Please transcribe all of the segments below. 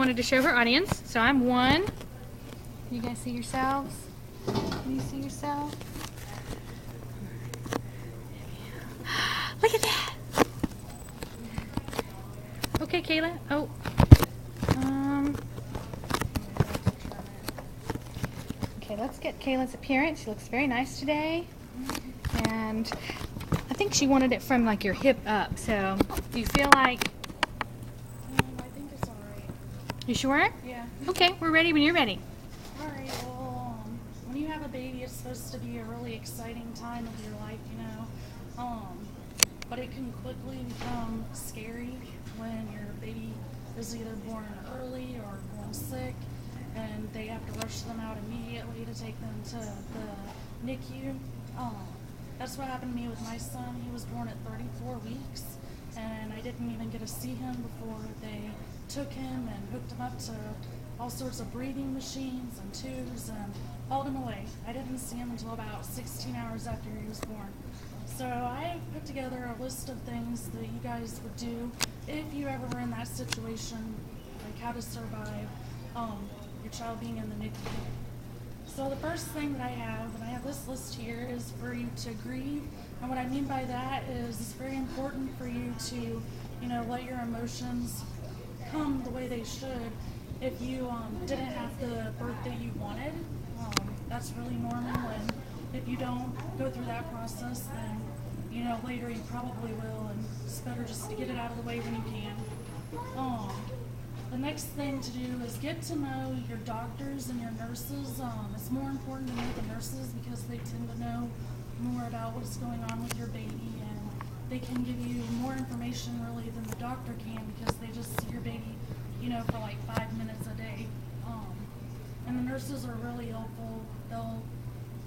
wanted to show her audience. So I'm 1. You guys see yourselves? Can you see yourself? Look at that. Okay, Kayla. Oh. Okay, let's get Kayla's appearance. She looks very nice today. And I think she wanted it from like your hip up. So do you feel like... I think it's alright. You sure? Yeah. Okay, we're ready when you're ready. Alright, well, when you have a baby, it's supposed to be a really exciting time of your life, you know. But it can quickly become scary when your baby is either born early or born sick, and they have to rush them out immediately to take them to the NICU. That's what happened to me with my son. He was born at 34 weeks, and I didn't even get to see him before they took him and hooked him up to all sorts of breathing machines and tubes and hauled him away. I didn't see him until about 16 hours after he was born. So I put together a list of things that you guys would do if you ever were in that situation, like how to survive your child being in the NICU. So the first thing that I have, and I have this list here, is for you to grieve. And what I mean by that is it's very important for you to, you know, let your emotions come the way they should. If you didn't have the birth that you wanted, that's really normal. And if you don't go through that process, then, you know, later you probably will. And it's better just to get it out of the way when you can. The next thing to do is get to know your doctors and your nurses. It's more important to know the nurses because they tend to know more about what's going on with your baby, and they can give you more information really than the doctor can because they just see your baby, you know, for like 5 minutes a day. And the nurses are really helpful. They'll,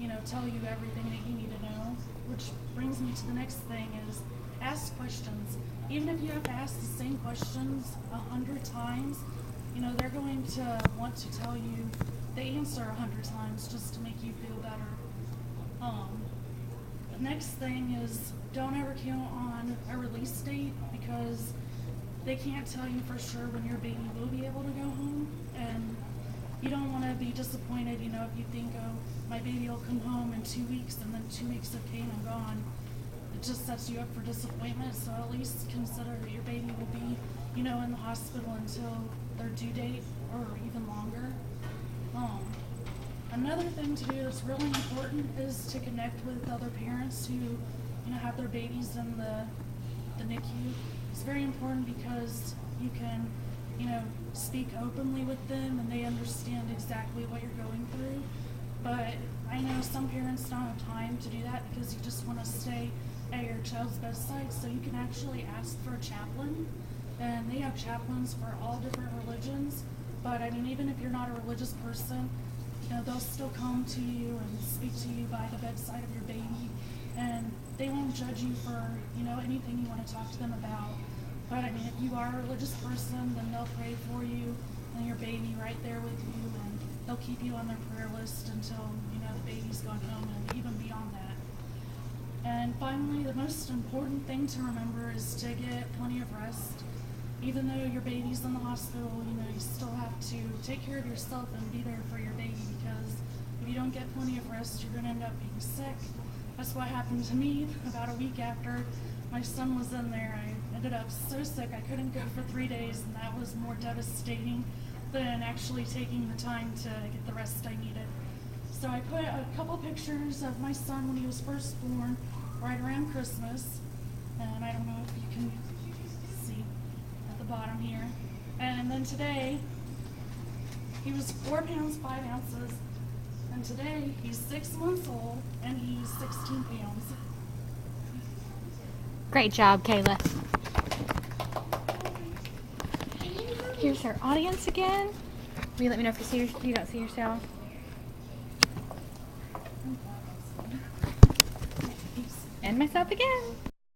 you know, tell you everything that you need to know, which brings me to the next thing is ask questions. Even if you have to ask the same questions 100 times, you know, they're going to want to tell you the answer 100 times just to make you feel better. The next thing is don't ever count on a release date because they can't tell you for sure when your baby will be able to go home, and you don't want to be disappointed, you know, if you think, oh, my baby will come home in 2 weeks and then 2 weeks have came and gone. It just sets you up for disappointment, so at least consider that your baby will be, you know, in the hospital until their due date or even longer. Another thing to do that's really important is to connect with other parents who, you know, have their babies in the NICU. It's very important because you can, you know, speak openly with them and they understand exactly what you're going through. But I know some parents don't have time to do that because you just want to stay at your child's bedside, so you can actually ask for a chaplain, and they have chaplains for all different religions. But I mean, even if you're not a religious person, you know, they'll still come to you and speak to you by the bedside of your baby, and they won't judge you for, you know, anything you want to talk to them about. But I mean, if you are a religious person, then they'll pray for you and your baby right there with you, and they'll keep you on their prayer list until, you know, the baby's gone home and even beyond that. And finally, the most important thing to remember is to get plenty of rest. Even though your baby's in the hospital, you know, you still have to take care of yourself and be there for your baby, because if you don't get plenty of rest, you're going to end up being sick. That's what happened to me about a week after my son was in there. I ended up so sick I couldn't go for 3 days, and that was more devastating than actually taking the time to get the rest I needed. So I put a couple pictures of my son when he was first born, right around Christmas, and I don't know if you can see at the bottom here. And then today, he was 4 pounds 5 ounces, and today he's 6 months old and he's 16 pounds. Great job, Kayla. Here's our audience again. Will you let me know if you don't see yourself? And myself again.